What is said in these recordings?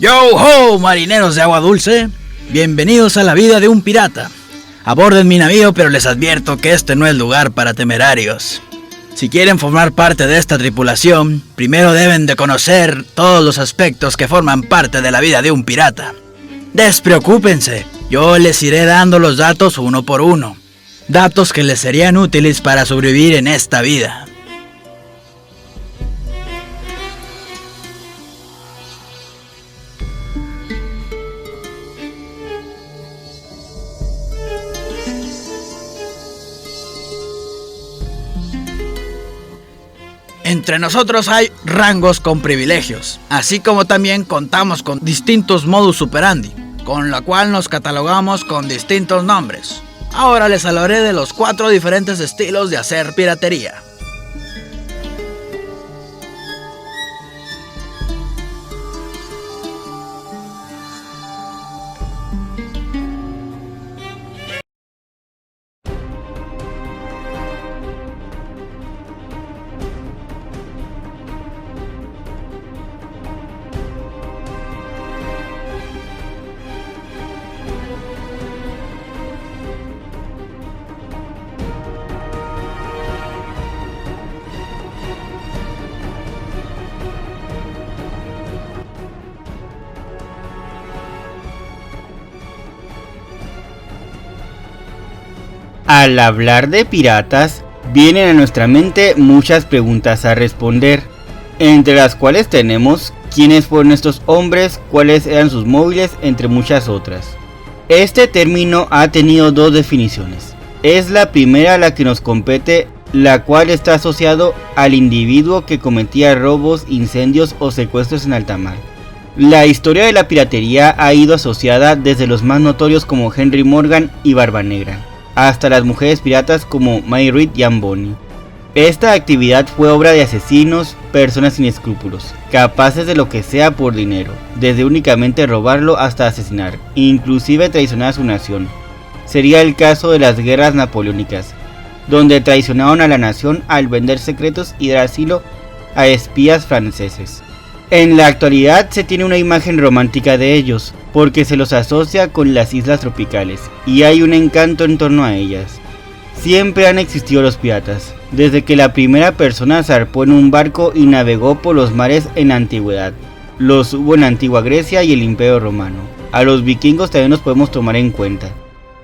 Yo ho, marineros de agua dulce, bienvenidos a la vida de un pirata. Aborden mi navío, pero les advierto que este no es lugar para temerarios. Si quieren formar parte de esta tripulación, primero deben de conocer todos los aspectos que forman parte de la vida de un pirata. Despreocúpense, yo les iré dando los datos uno por uno. Datos que les serían útiles para sobrevivir en esta vida. Entre nosotros hay rangos con privilegios, así como también contamos con distintos modus operandi, con la cual nos catalogamos con distintos nombres. Ahora les hablaré de los 4 diferentes estilos de hacer piratería. Al hablar de piratas, vienen a nuestra mente muchas preguntas a responder, entre las cuales tenemos quiénes fueron estos hombres, cuáles eran sus móviles, entre muchas otras. Este término ha tenido 2 definiciones. Es la primera la que nos compete, la cual está asociado al individuo que cometía robos, incendios o secuestros en alta mar. La historia de la piratería ha ido asociada desde los más notorios como Henry Morgan y Barbanegra, hasta las mujeres piratas como Mary Read y Anne Bonny. Esta actividad fue obra de asesinos, personas sin escrúpulos, capaces de lo que sea por dinero, desde únicamente robarlo hasta asesinar, inclusive traicionar a su nación. Sería el caso de las guerras napoleónicas, donde traicionaron a la nación al vender secretos y dar asilo a espías franceses. En la actualidad se tiene una imagen romántica de ellos, porque se los asocia con las islas tropicales, y hay un encanto en torno a ellas. Siempre han existido los piratas, desde que la primera persona zarpó en un barco y navegó por los mares en la antigüedad. Los hubo en la antigua Grecia y el Imperio Romano. A los vikingos también los podemos tomar en cuenta.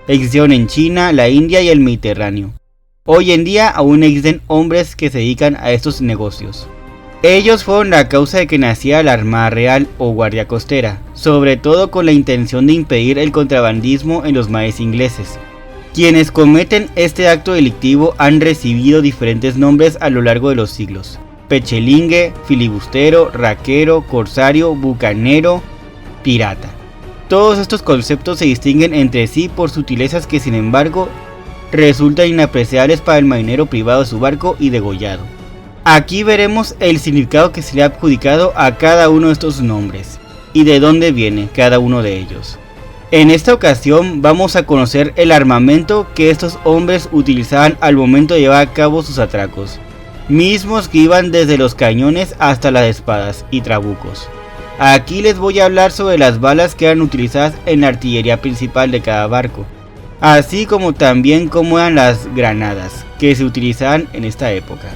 Existieron en China, la India y el Mediterráneo. Hoy en día aún existen hombres que se dedican a estos negocios. Ellos fueron la causa de que naciera la Armada Real o Guardia Costera, sobre todo con la intención de impedir el contrabandismo en los mares ingleses. Quienes cometen este acto delictivo han recibido diferentes nombres a lo largo de los siglos: pechelingue, filibustero, raquero, corsario, bucanero, pirata. Todos estos conceptos se distinguen entre sí por sutilezas que, sin embargo, resultan inapreciables para el marinero privado de su barco y degollado. Aquí veremos el significado que se le ha adjudicado a cada uno de estos nombres y de dónde viene cada uno de ellos. En esta ocasión vamos a conocer el armamento que estos hombres utilizaban al momento de llevar a cabo sus atracos, mismos que iban desde los cañones hasta las espadas y trabucos. Aquí les voy a hablar sobre las balas que eran utilizadas en la artillería principal de cada barco, así como también cómo eran las granadas que se utilizaban en esta época.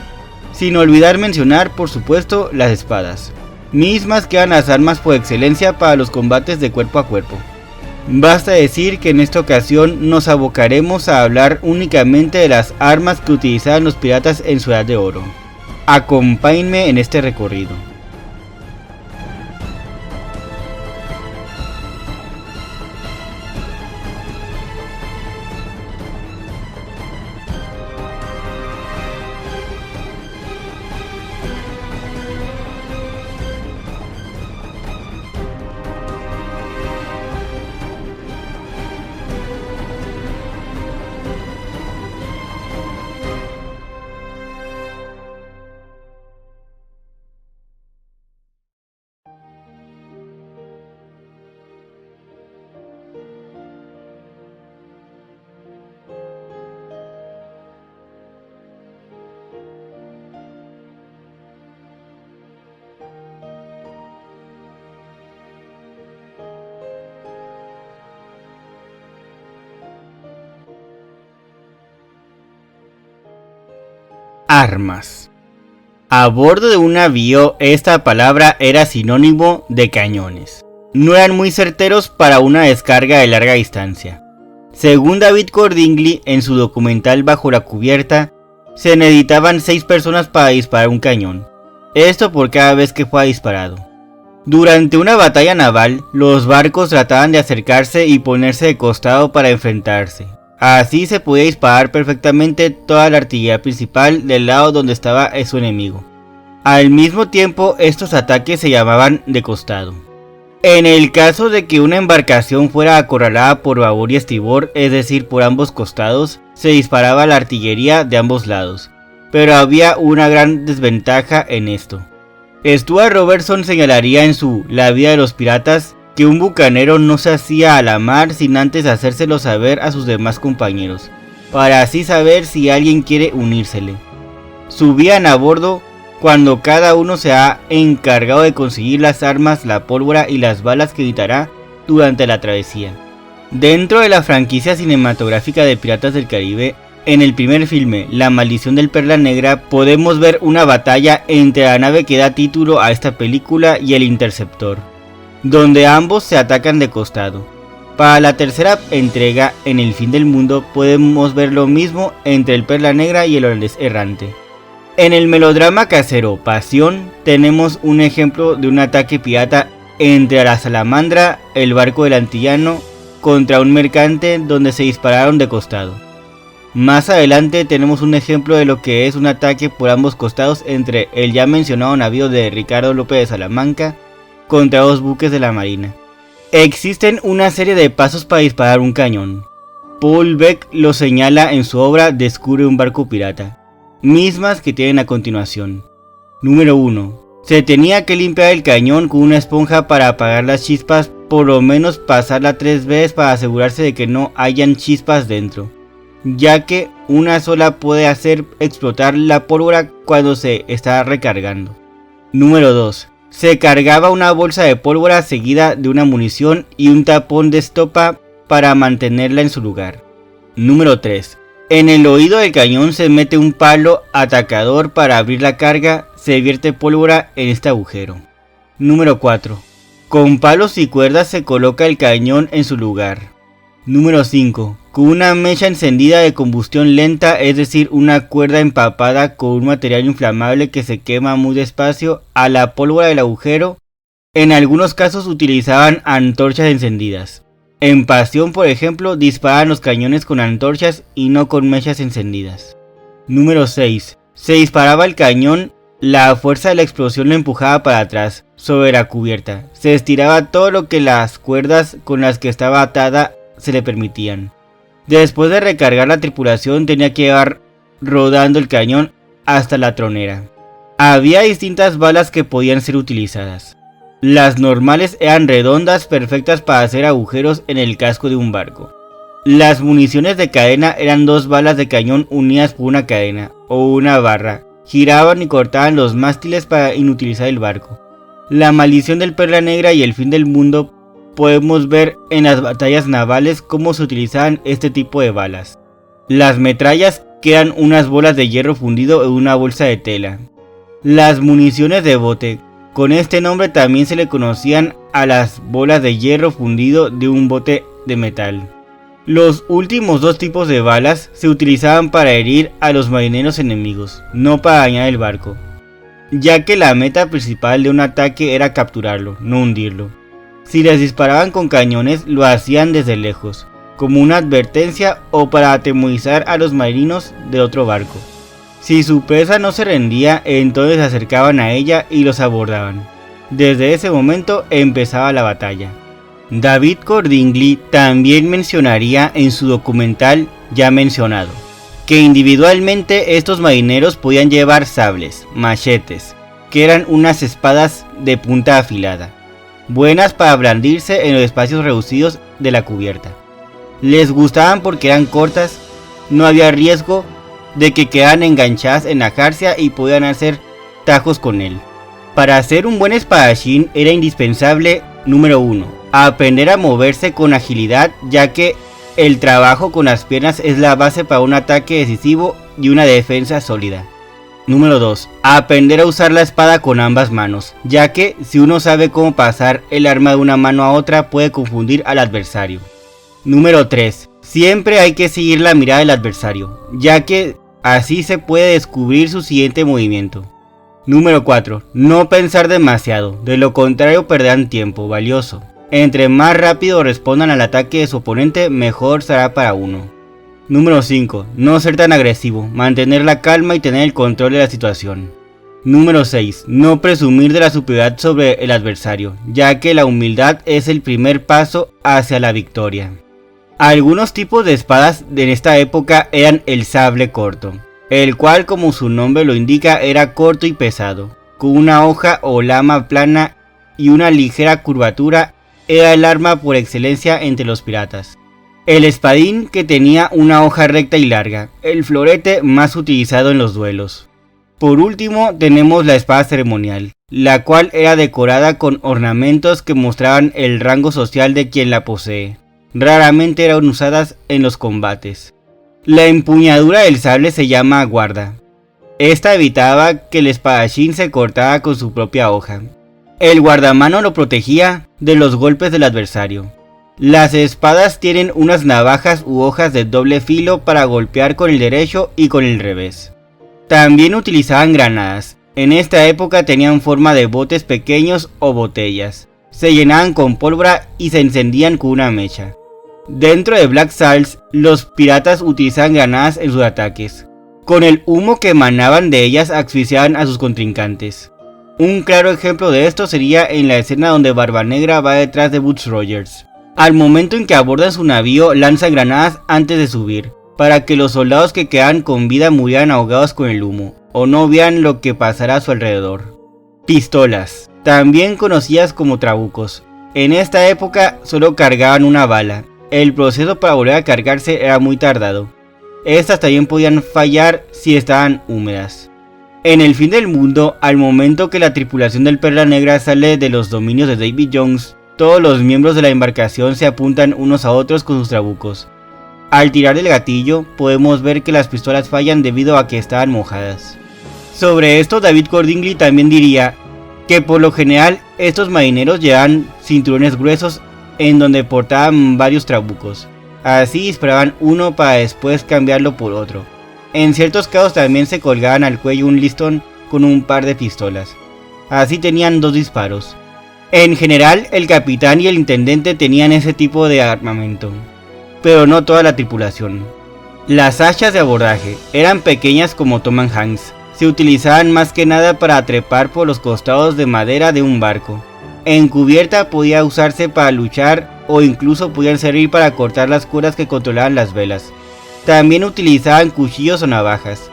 Sin olvidar mencionar, por supuesto, las espadas, mismas que eran las armas por excelencia para los combates de cuerpo a cuerpo. Basta decir que en esta ocasión nos abocaremos a hablar únicamente de las armas que utilizaban los piratas en su edad de oro. Acompáñenme en este recorrido. armas. A bordo de un navío, esta palabra era sinónimo de cañones. No eran muy certeros para una descarga de larga distancia. Según David Cordingly, en su documental Bajo la Cubierta, se necesitaban 6 personas para disparar un cañón. Esto por cada vez que fue disparado. Durante una batalla naval, los barcos trataban de acercarse y ponerse de costado para enfrentarse. Así se podía disparar perfectamente toda la artillería principal del lado donde estaba su enemigo. Al mismo tiempo, estos ataques se llamaban de costado. En el caso de que una embarcación fuera acorralada por babor y estribor, es decir, por ambos costados, se disparaba la artillería de ambos lados. Pero había una gran desventaja en esto. Stuart Robertson señalaría en su La vida de los piratas que un bucanero no se hacía a la mar sin antes hacérselo saber a sus demás compañeros, para así saber si alguien quiere unírsele. Subían a bordo cuando cada uno se ha encargado de conseguir las armas, la pólvora y las balas que necesitará durante la travesía. Dentro de la franquicia cinematográfica de Piratas del Caribe, en el primer filme, La maldición del Perla Negra, podemos ver una batalla entre la nave que da título a esta película y el Interceptor, donde ambos se atacan de costado. Para la tercera entrega, en El fin del mundo, podemos ver lo mismo entre el Perla Negra y el holandés errante. En el melodrama casero Pasión, tenemos un ejemplo de un ataque pirata entre la Salamandra, el barco del antillano, contra un mercante donde se dispararon de costado. Más adelante tenemos un ejemplo de lo que es un ataque por ambos costados entre el ya mencionado navío de Ricardo López de Salamanca contra 2 buques de la marina. Existen una serie de pasos para disparar un cañón. Paul Beck lo señala en su obra Descubre un barco pirata, mismas que tienen a continuación. Número 1. Se tenía que limpiar el cañón con una esponja para apagar las chispas, por lo menos pasarla 3 veces para asegurarse de que no hayan chispas dentro, ya que una sola puede hacer explotar la pólvora cuando se está recargando. Número 2. Se cargaba una bolsa de pólvora seguida de una munición y un tapón de estopa para mantenerla en su lugar. Número 3. En el oído del cañón se mete un palo atacador para abrir la carga, se vierte pólvora en este agujero. Número 4. Con palos y cuerdas se coloca el cañón en su lugar. Número 5. Con una mecha encendida de combustión lenta, es decir, una cuerda empapada con un material inflamable que se quema muy despacio a la pólvora del agujero. En algunos casos utilizaban antorchas encendidas. En Pasión, por ejemplo, disparaban los cañones con antorchas y no con mechas encendidas. Número 6. Se disparaba el cañón, la fuerza de la explosión lo empujaba para atrás, sobre la cubierta. Se estiraba todo lo que las cuerdas con las que estaba atada se le permitían. Después de recargar la tripulación tenía que llevar rodando el cañón hasta la tronera. Había distintas balas que podían ser utilizadas. Las normales eran redondas, perfectas para hacer agujeros en el casco de un barco. Las municiones de cadena eran 2 balas de cañón unidas por una cadena o una barra. Giraban y cortaban los mástiles para inutilizar el barco. La maldición del Perla Negra y El fin del mundo, podemos ver en las batallas navales cómo se utilizaban este tipo de balas. Las metrallas, que eran unas bolas de hierro fundido en una bolsa de tela. Las municiones de bote, con este nombre también se le conocían a las bolas de hierro fundido de un bote de metal. Los últimos 2 tipos de balas se utilizaban para herir a los marineros enemigos, no para dañar el barco, ya que la meta principal de un ataque era capturarlo, no hundirlo. Si les disparaban con cañones, lo hacían desde lejos, como una advertencia o para atemorizar a los marinos del otro barco. Si su presa no se rendía, entonces se acercaban a ella y los abordaban. Desde ese momento empezaba la batalla. David Cordingly también mencionaría en su documental ya mencionado, que individualmente estos marineros podían llevar sables, machetes, que eran unas espadas de punta afilada, buenas para blandirse en los espacios reducidos de la cubierta. Les gustaban porque eran cortas, no había riesgo de que quedaran enganchadas en la jarcia y podían hacer tajos con él. Para ser un buen espadachín era indispensable, número 1, aprender a moverse con agilidad, ya que el trabajo con las piernas es la base para un ataque decisivo y una defensa sólida. Número 2. Aprender a usar la espada con ambas manos, ya que si uno sabe cómo pasar el arma de una mano a otra puede confundir al adversario. Número 3. Siempre hay que seguir la mirada del adversario, ya que así se puede descubrir su siguiente movimiento. Número 4. No pensar demasiado, de lo contrario perderán tiempo valioso. Entre más rápido respondan al ataque de su oponente, mejor será para uno. Número 5. No ser tan agresivo, mantener la calma y tener el control de la situación. Número 6. No presumir de la superioridad sobre el adversario, ya que la humildad es el primer paso hacia la victoria. Algunos tipos de espadas en esta época eran el sable corto, el cual, como su nombre lo indica, era corto y pesado, con una hoja o lama plana y una ligera curvatura. Era el arma por excelencia entre los piratas. El espadín, que tenía una hoja recta y larga, el florete más utilizado en los duelos. Por último tenemos la espada ceremonial, la cual era decorada con ornamentos que mostraban el rango social de quien la posee. Raramente eran usadas en los combates. La empuñadura del sable se llama guarda. Esta evitaba que el espadachín se cortara con su propia hoja. El guardamano lo protegía de los golpes del adversario. Las espadas tienen unas navajas u hojas de doble filo para golpear con el derecho y con el revés. También utilizaban granadas. En esta época tenían forma de botes pequeños o botellas. Se llenaban con pólvora y se encendían con una mecha. Dentro de Black Sails, los piratas utilizaban granadas en sus ataques. Con el humo que emanaban de ellas asfixiaban a sus contrincantes. Un claro ejemplo de esto sería en la escena donde Barbanegra va detrás de Butch Rogers. Al momento en que abordan su navío, lanzan granadas antes de subir, para que los soldados que quedan con vida murieran ahogados con el humo, o no vean lo que pasará a su alrededor. Pistolas, también conocidas como trabucos. En esta época solo cargaban una bala. El proceso para volver a cargarse era muy tardado. Estas también podían fallar si estaban húmedas. En el fin del mundo, al momento que la tripulación del Perla Negra sale de los dominios de Davy Jones, todos los miembros de la embarcación se apuntan unos a otros con sus trabucos. Al tirar del gatillo, podemos ver que las pistolas fallan debido a que estaban mojadas. Sobre esto, David Cordingly también diría que por lo general estos marineros llevaban cinturones gruesos en donde portaban varios trabucos. Así disparaban uno para después cambiarlo por otro. En ciertos casos también se colgaban al cuello un listón con un par de pistolas. Así tenían 2 disparos. En general, el capitán y el intendente tenían ese tipo de armamento, pero no toda la tripulación. Las hachas de abordaje eran pequeñas como Tom Hanks. Se utilizaban más que nada para trepar por los costados de madera de un barco. En cubierta podía usarse para luchar o incluso podían servir para cortar las cuerdas que controlaban las velas. También utilizaban cuchillos o navajas.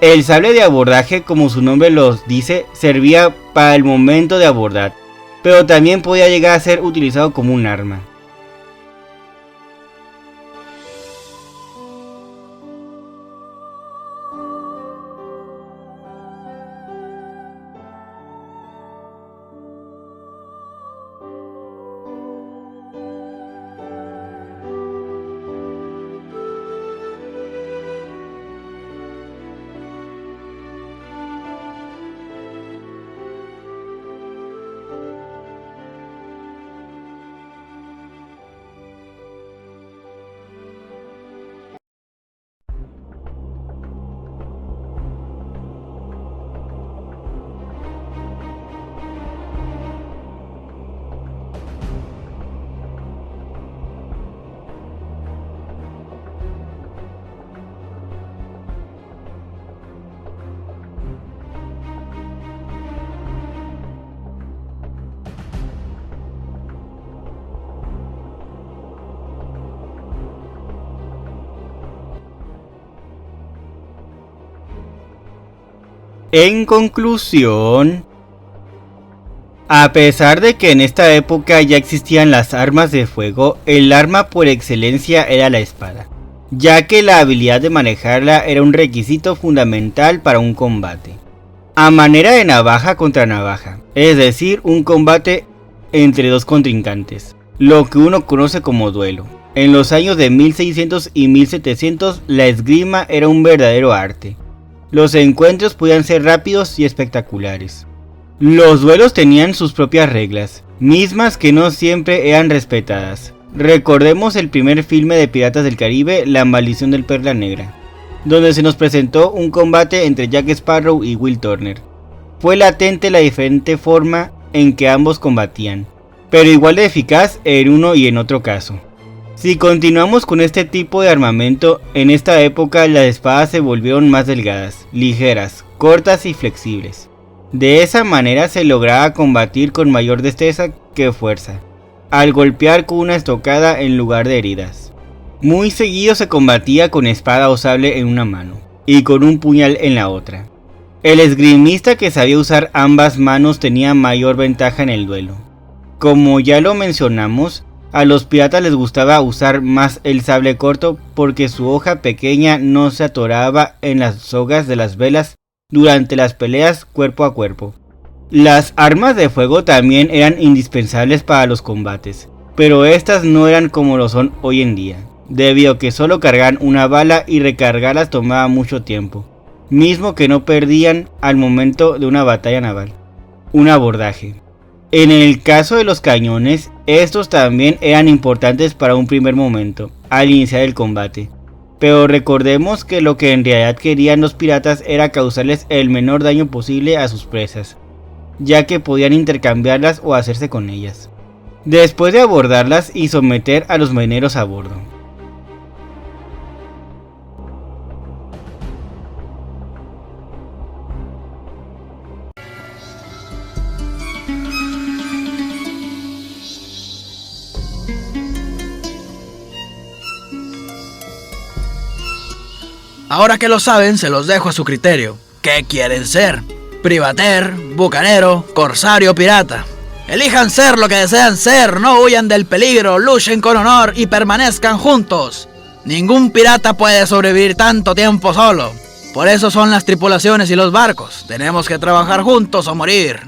El sable de abordaje, como su nombre los dice, servía para el momento de abordar, pero también podía llegar a ser utilizado como un arma. En conclusión, a pesar de que en esta época ya existían las armas de fuego, el arma por excelencia era la espada, ya que la habilidad de manejarla era un requisito fundamental para un combate. A manera de navaja contra navaja, es decir, un combate entre 2 contrincantes, lo que uno conoce como duelo. En los años de 1600 y 1700 la esgrima era un verdadero arte. Los encuentros podían ser rápidos y espectaculares. Los duelos tenían sus propias reglas, mismas que no siempre eran respetadas. Recordemos el primer filme de Piratas del Caribe, La Maldición del Perla Negra, donde se nos presentó un combate entre Jack Sparrow y Will Turner. Fue latente la diferente forma en que ambos combatían, pero igual de eficaz en uno y en otro caso. Si continuamos con este tipo de armamento, en esta época las espadas se volvieron más delgadas, ligeras, cortas y flexibles. De esa manera se lograba combatir con mayor destreza que fuerza, al golpear con una estocada en lugar de heridas. Muy seguido se combatía con espada o sable en una mano, y con un puñal en la otra. El esgrimista que sabía usar ambas manos tenía mayor ventaja en el duelo. Como ya lo mencionamos, a los piratas les gustaba usar más el sable corto porque su hoja pequeña no se atoraba en las sogas de las velas durante las peleas cuerpo a cuerpo. Las armas de fuego también eran indispensables para los combates, pero estas no eran como lo son hoy en día, debido a que solo cargaban una bala y recargarlas tomaba mucho tiempo, mismo que no perdían al momento de una batalla naval. Un abordaje. En el caso de los cañones, estos también eran importantes para un primer momento, al iniciar el combate. Pero recordemos que lo que en realidad querían los piratas era causarles el menor daño posible a sus presas, ya que podían intercambiarlas o hacerse con ellas, después de abordarlas y someter a los marineros a bordo. Ahora que lo saben, se los dejo a su criterio. ¿Qué quieren ser? ¿Privater, bucanero, corsario, pirata? Elijan ser lo que desean ser, no huyan del peligro, luchen con honor y permanezcan juntos. Ningún pirata puede sobrevivir tanto tiempo solo. Por eso son las tripulaciones y los barcos. Tenemos que trabajar juntos o morir.